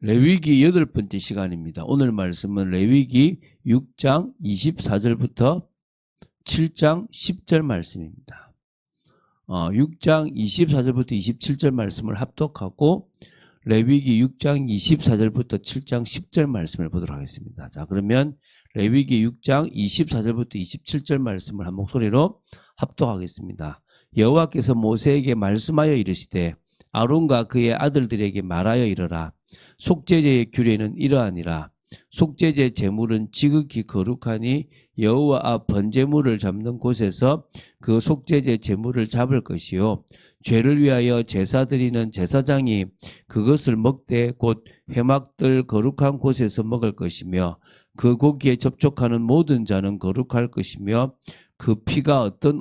레위기 8번째 시간입니다. 오늘 말씀은 레위기 6장 24절부터 7장 10절 말씀입니다. 6장 24절부터 27절 말씀을 합독하고 레위기 6장 24절부터 7장 10절 말씀을 보도록 하겠습니다. 자, 그러면 레위기 6장 24절부터 27절 말씀을 한 목소리로 합독하겠습니다. 여호와께서 모세에게 말씀하여 이르시되 아론과 그의 아들들에게 말하여 이르라. 속죄제의 규례는 이러하니라. 속죄제 제물은 지극히 거룩하니 여호와 앞 번제물을 잡는 곳에서 그 속죄제 제물을 잡을 것이요 죄를 위하여 제사 드리는 제사장이 그것을 먹되 곧 회막들 거룩한 곳에서 먹을 것이며 그 고기에 접촉하는 모든 자는 거룩할 것이며 그 피가 어떤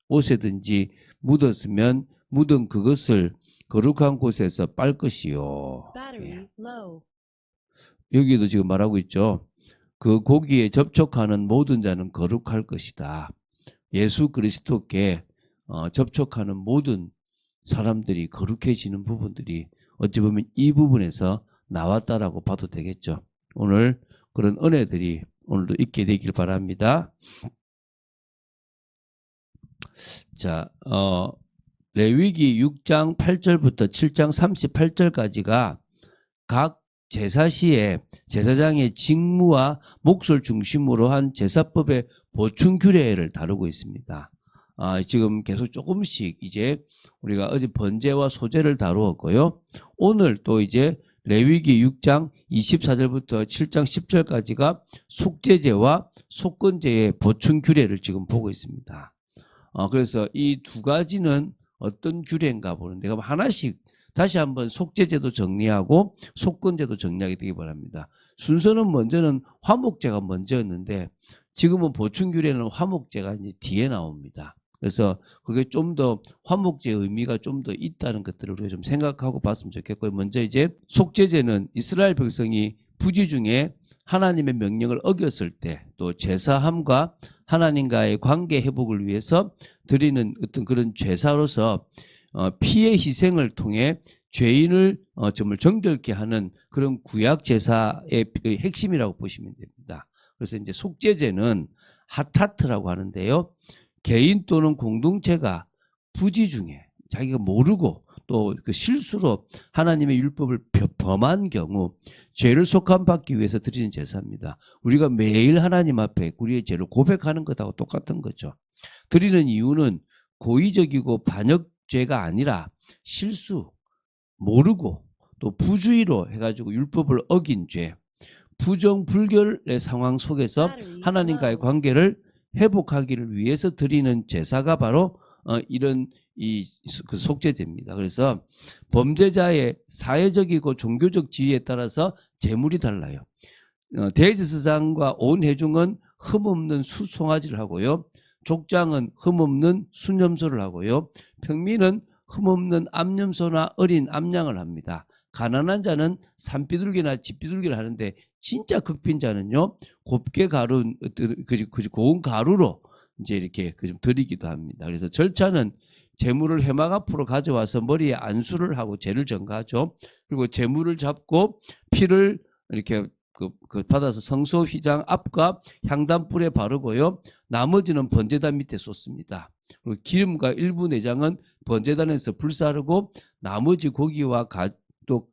옷에든지 묻었으면 묻은 그것을 거룩한 곳에서 빨 것이요. 예. 여기도 지금 말하고 있죠. 그 고기에 접촉하는 모든 자는 거룩할 것이다. 예수 그리스도께 접촉하는 모든 사람들이 거룩해지는 부분들이 어찌 보면 이 부분에서 나왔다라고 봐도 되겠죠. 오늘 그런 은혜들이 오늘도 있게 되길 바랍니다. 자, 레위기 6장 8절부터 7장 38절까지가 각 제사 시에 제사장의 직무와 몫을 중심으로 한 제사법의 보충 규례를 다루고 있습니다. 지금 계속 조금씩 이제 우리가 어제 번제와 소제를 다루었고요. 오늘 또 이제 레위기 6장 24절부터 7장 10절까지가 속죄제와 속건제의 보충 규례를 지금 보고 있습니다. 그래서 이 두 가지는 어떤 규례인가 보는데 하나씩 다시 한번 속죄제도 정리하고 속건제도 정리하게 되기 바랍니다. 순서는 먼저는 화목제가 먼저였는데 지금은 보충 규례는 화목제가 이제 뒤에 나옵니다. 그래서 그게 좀 더 화목제의 의미가 좀 더 있다는 것들을 우리가 좀 생각하고 봤으면 좋겠고요. 먼저 이제 속죄제는 이스라엘 백성이 부지 중에 하나님의 명령을 어겼을 때 또 제사함과 하나님과의 관계 회복을 위해서 드리는 어떤 그런 제사로서 피의 희생을 통해 죄인을 정말 정결케 하는 그런 구약 제사의 핵심이라고 보시면 됩니다. 그래서 이제 속죄제는 하타트라고 하는데요. 개인 또는 공동체가 부지 중에 자기가 모르고 또 그 실수로 하나님의 율법을 범한 경우 죄를 속함받기 위해서 드리는 제사입니다. 우리가 매일 하나님 앞에 우리의 죄를 고백하는 것하고 똑같은 거죠. 드리는 이유는 고의적이고 반역죄가 아니라 실수, 모르고 또 부주의로 해가지고 율법을 어긴 죄, 부정불결의 상황 속에서 하나님과의 관계를 회복하기를 위해서 드리는 제사가 바로 이런 그 속죄제입니다. 그래서 범죄자의 사회적이고 종교적 지위에 따라서 제물이 달라요. 대제사장과 온 회중은 흠없는 수송아지를 하고요. 족장은 흠없는 순염소를 하고요. 평민은 흠없는 암염소나 어린 암양을 합니다. 가난한 자는 산비둘기나 집비둘기를 하는데 진짜 극빈자는요 곱게 가룬 고운 가루로 이제 이렇게 좀 드리기도 합니다. 그래서 절차는 제물을 회막 앞으로 가져와서 머리에 안수를 하고 제를 전가하죠. 그리고 제물을 잡고 피를 이렇게 받아서 성소 휘장 앞과 향단불에 바르고요. 나머지는 번제단 밑에 쏟습니다. 그리고 기름과 일부 내장은 번제단에서 불사르고 나머지 고기와 또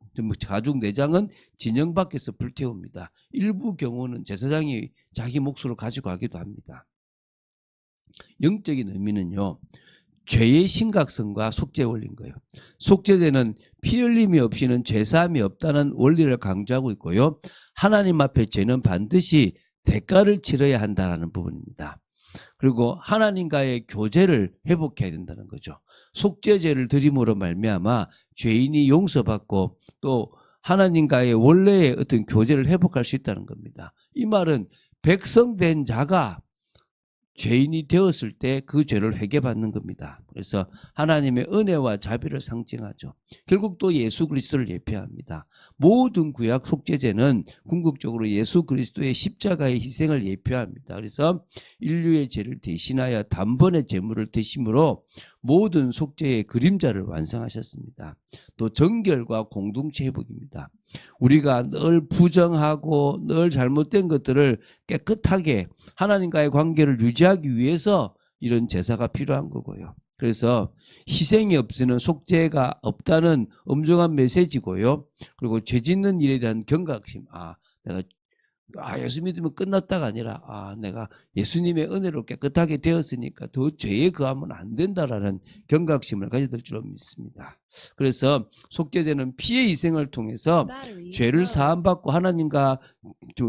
가죽 내장은 진영 밖에서 불태웁니다. 일부 경우는 제사장이 자기 몫으로 가지고 가기도 합니다. 영적인 의미는요. 죄의 심각성과 속죄 원리인 거예요. 속죄제는 피 흘림이 없이는 죄사함이 없다는 원리를 강조하고 있고요. 하나님 앞에 죄는 반드시 대가를 치러야 한다는 부분입니다. 그리고 하나님과의 교제를 회복해야 된다는 거죠. 속죄제를 드림으로 말미암아 죄인이 용서받고 또 하나님과의 원래의 어떤 교제를 회복할 수 있다는 겁니다. 이 말은 백성된 자가 죄인이 되었을 때 그 죄를 회개받는 겁니다. 그래서 하나님의 은혜와 자비를 상징하죠. 결국 또 예수 그리스도를 예표합니다. 모든 구약 속죄제는 궁극적으로 예수 그리스도의 십자가의 희생을 예표합니다. 그래서 인류의 죄를 대신하여 단번에 제물을 드심으로 모든 속죄의 그림자를 완성하셨습니다. 또 정결과 공동체 회복입니다. 우리가 늘 부정하고 늘 잘못된 것들을 깨끗하게 하나님과의 관계를 유지하기 위해서 이런 제사가 필요한 거고요. 그래서 희생이 없이는 속죄가 없다는 엄중한 메시지고요. 그리고 죄 짓는 일에 대한 경각심. 내가 예수 믿으면 끝났다가 아니라 내가 예수님의 은혜로 깨끗하게 되었으니까 더 죄에 거하면 안 된다라는 경각심을 가져야 될 줄로 믿습니다. 그래서 속죄제는 피의 희생을 통해서 죄를 사함받고 하나님과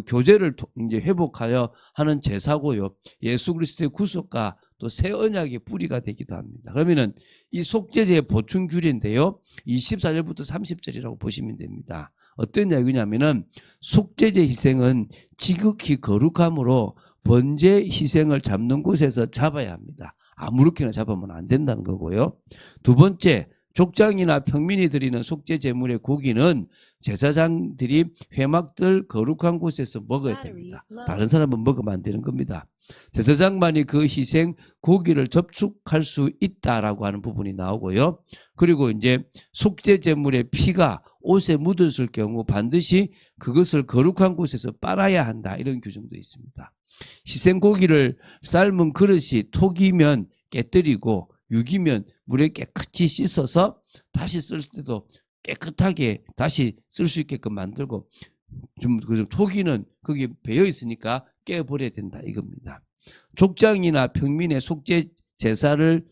교제를 이제 회복하여 하는 제사고요. 예수 그리스도의 구속과 또 새 언약의 뿌리가 되기도 합니다. 그러면은 이 속죄제의 보충 규례인데요. 24절부터 30절이라고 보시면 됩니다. 어떤 이야기냐면은 속죄제 희생은 지극히 거룩함으로 번제 희생을 잡는 곳에서 잡아야 합니다. 아무렇게나 잡으면 안 된다는 거고요. 두 번째, 족장이나 평민이 드리는 속죄 제물의 고기는 제사장들이 회막들 거룩한 곳에서 먹어야 됩니다. 다른 사람은 먹으면 안 되는 겁니다. 제사장만이 그 희생 고기를 접촉할 수 있다라고 하는 부분이 나오고요. 그리고 이제 속죄 제물의 피가 옷에 묻었을 경우 반드시 그것을 거룩한 곳에서 빨아야 한다. 이런 규정도 있습니다. 희생 고기를 삶은 그릇이 톡이면 깨뜨리고 육이면 물에 깨끗이 씻어서 다시 쓸 때도 깨끗하게 다시 쓸 수 있게끔 만들고 좀 톡이는 거기에 배어 있으니까 깨버려야 된다 이겁니다. 족장이나 평민의 속죄 제사를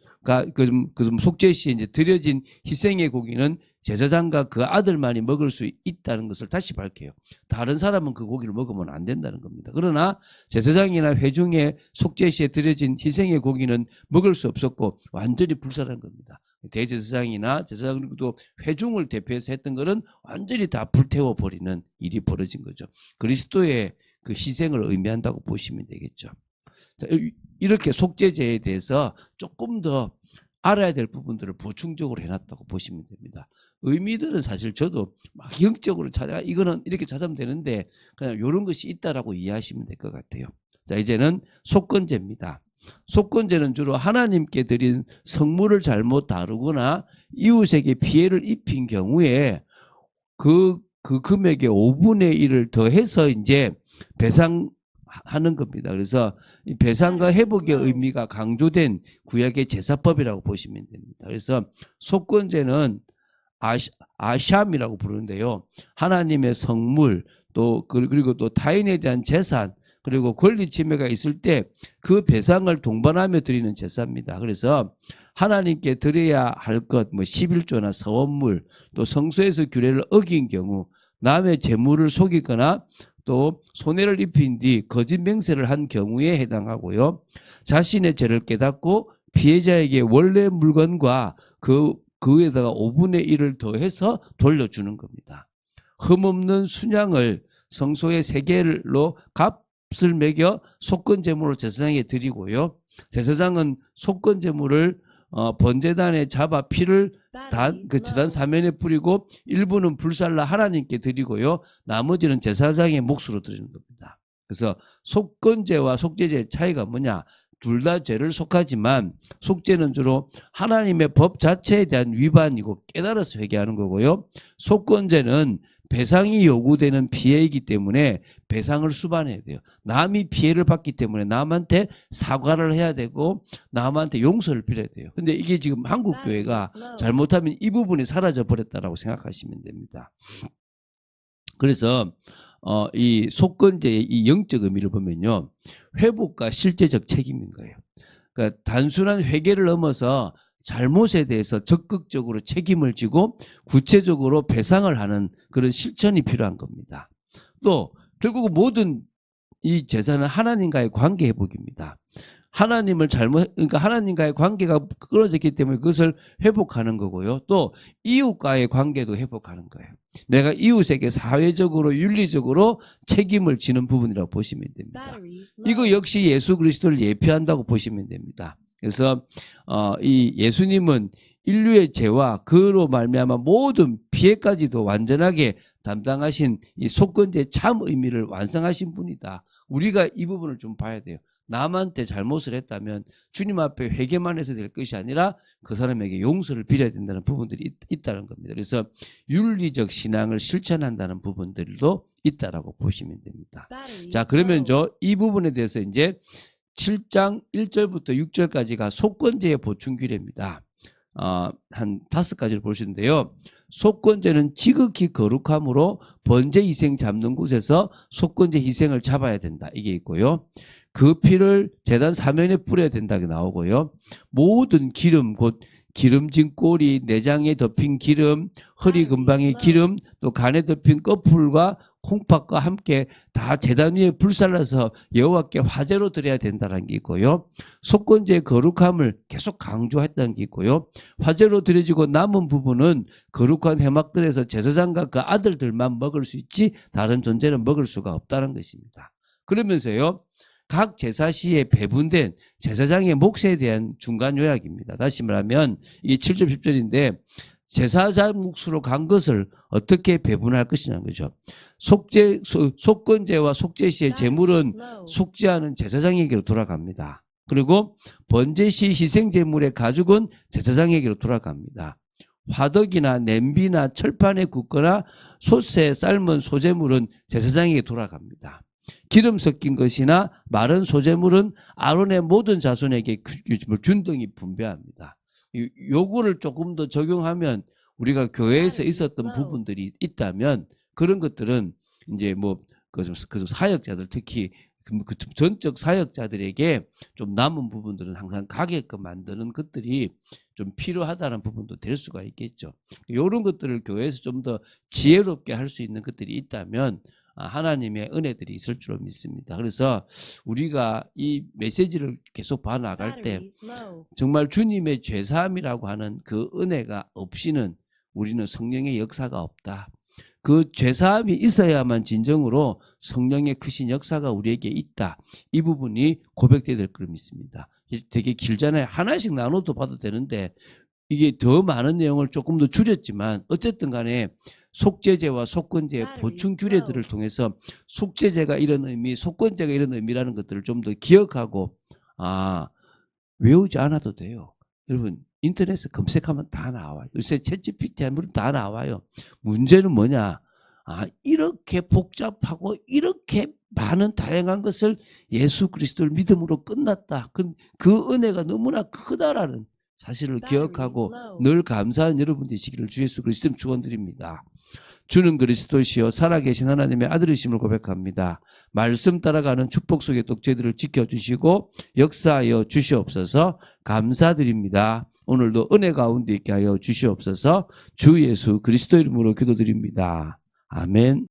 속죄 시에 이제 드려진 희생의 고기는 제사장과 그 아들만이 먹을 수 있다는 것을 다시 밝혀요. 다른 사람은 그 고기를 먹으면 안 된다는 겁니다. 그러나 제사장이나 회중의 속죄 시에 드려진 희생의 고기는 먹을 수 없었고 완전히 불살한 겁니다. 대제사장이나 제사장도 회중을 대표해서 했던 것은 완전히 다 불태워 버리는 일이 벌어진 거죠. 그리스도의 그 희생을 의미한다고 보시면 되겠죠. 자, 이렇게 속죄제에 대해서 조금 더 알아야 될 부분들을 보충적으로 해놨다고 보시면 됩니다. 의미들은 사실 저도 막 영적으로 이거는 이렇게 찾으면 되는데 그냥 이런 것이 있다라고 이해하시면 될 것 같아요. 자, 이제는 속건제입니다. 속건제는 주로 하나님께 드린 성물을 잘못 다루거나 이웃에게 피해를 입힌 경우에 그 금액의 5분의 1을 더해서 이제 배상하는 겁니다. 그래서 이 배상과 회복의 의미가 강조된 구약의 제사법이라고 보시면 됩니다. 그래서 속건제는 아샴이라고 부르는데요. 하나님의 성물 그리고 또 타인에 대한 재산 그리고 권리 침해가 있을 때 그 배상을 동반하며 드리는 제사입니다. 그래서 하나님께 드려야 할 것, 11조나 서원물, 또 성소에서 규례를 어긴 경우, 남의 재물을 속이거나 또 손해를 입힌 뒤 거짓 맹세를 한 경우에 해당하고요. 자신의 죄를 깨닫고 피해자에게 원래 물건과 그에다가 5분의 1을 더해서 돌려주는 겁니다. 흠없는 순양을 성소의 3개로 값을 매겨 속건제물로 제사장에 드리고요. 제사장은 속건제물을 번제단에 잡아 피를 그 제단 사면에 뿌리고 일부는 불살라 하나님께 드리고요. 나머지는 제사장의 몫으로 드리는 겁니다. 그래서 속건제와 속죄제의 차이가 뭐냐? 둘 다 죄를 속하지만 속죄는 주로 하나님의 법 자체에 대한 위반이고 깨달아서 회개하는 거고요. 속건제는 배상이 요구되는 피해이기 때문에 배상을 수반해야 돼요. 남이 피해를 받기 때문에 남한테 사과를 해야 되고 남한테 용서를 빌어야 돼요. 근데 이게 지금 한국교회가 잘못하면 이 부분이 사라져 버렸다라고 생각하시면 됩니다. 그래서 이 속건제의 이 영적 의미를 보면요. 회복과 실제적 책임인 거예요. 그러니까 단순한 회개를 넘어서 잘못에 대해서 적극적으로 책임을 지고 구체적으로 배상을 하는 그런 실천이 필요한 겁니다. 또 결국 모든 이 제사는 하나님과의 관계 회복입니다. 그러니까 하나님과의 관계가 끊어졌기 때문에 그것을 회복하는 거고요. 또 이웃과의 관계도 회복하는 거예요. 내가 이웃에게 사회적으로 윤리적으로 책임을 지는 부분이라고 보시면 됩니다. 이거 역시 예수 그리스도를 예표한다고 보시면 됩니다. 그래서 이 예수님은 인류의 죄와 그로 말미암아 모든 피해까지도 완전하게 담당하신 이 속건제의 참 의미를 완성하신 분이다. 우리가 이 부분을 좀 봐야 돼요. 남한테 잘못을 했다면 주님 앞에 회개만 해서 될 것이 아니라 그 사람에게 용서를 빌어야 된다는 부분들이 있다는 겁니다. 그래서 윤리적 신앙을 실천한다는 부분들도 있다라고 보시면 됩니다. 자, 그러면 이 부분에 대해서 이제 7장 1절부터 6절까지가 속건제의 보충 규례입니다. 한 5가지를 볼 수 있는데요. 속건제는 지극히 거룩함으로 번제 희생 잡는 곳에서 속건제 희생을 잡아야 된다. 이게 있고요. 그 피를 제단 사면에 뿌려야 된다고 나오고요. 모든 기름, 곧 기름진 꼬리, 내장에 덮인 기름, 허리 근방의 기름, 또 간에 덮인 꺼풀과 콩팥과 함께 다 제단 위에 불살라서 여호와께 화제로 드려야 된다는 게 있고요. 속건제의 거룩함을 계속 강조했다는 게 있고요. 화제로 드려지고 남은 부분은 거룩한 회막들에서 제사장과 그 아들들만 먹을 수 있지 다른 존재는 먹을 수가 없다는 것입니다. 그러면서요. 각 제사 시에 배분된 제사장의 몫에 대한 중간 요약입니다. 다시 말하면 이게 7절 10절인데 제사장 몫으로 간 것을 어떻게 배분할 것이냐는 거죠. 속건제와 속죄 시의 제물은 속죄하는 제사장에게로 돌아갑니다. 그리고 번제 시 희생 제물의 가죽은 제사장에게로 돌아갑니다. 화덕이나 냄비나 철판에 굽거나 솥에 삶은 소제물은 제사장에게 돌아갑니다. 기름 섞인 것이나 마른 소제물은 아론의 모든 자손에게 균등히 분배합니다. 요거를 조금 더 적용하면 우리가 교회에서 있었던 부분들이 있다면 그런 것들은 이제 그 사역자들 특히 그 전적 사역자들에게 좀 남은 부분들은 항상 가게끔 만드는 것들이 좀 필요하다는 부분도 될 수가 있겠죠. 이런 것들을 교회에서 좀 더 지혜롭게 할 수 있는 것들이 있다면 하나님의 은혜들이 있을 줄로 믿습니다. 그래서 우리가 이 메시지를 계속 봐나갈 때 정말 주님의 죄사함이라고 하는 그 은혜가 없이는 우리는 성령의 역사가 없다. 그 죄사함이 있어야만 진정으로 성령의 크신 역사가 우리에게 있다. 이 부분이 고백돼야 될 걸 믿습니다. 되게 길잖아요. 하나씩 나눠도 봐도 되는데 이게 더 많은 내용을 조금 더 줄였지만 어쨌든 간에 속죄제와 속건제의 보충 규례들을 통해서 속죄제가 이런 의미, 속건제가 이런 의미라는 것들을 좀 더 기억하고 외우지 않아도 돼요. 여러분 인터넷에 검색하면 다 나와요. 요새 챗GPT 하면 다 나와요. 문제는 뭐냐? 이렇게 복잡하고 이렇게 많은 다양한 것을 예수 그리스도를 믿음으로 끝났다. 그 은혜가 너무나 크다라는 사실을 기억하고 늘 감사한 여러분 되시기를 주 예수 그리스도 축원드립니다. 주는 그리스도시요 살아계신 하나님의 아들이심을 고백합니다. 말씀 따라가는 축복 속의 독재들을 지켜주시고 역사하여 주시옵소서. 감사드립니다. 오늘도 은혜 가운데 있게 하여 주시옵소서. 주 예수 그리스도 이름으로 기도드립니다. 아멘.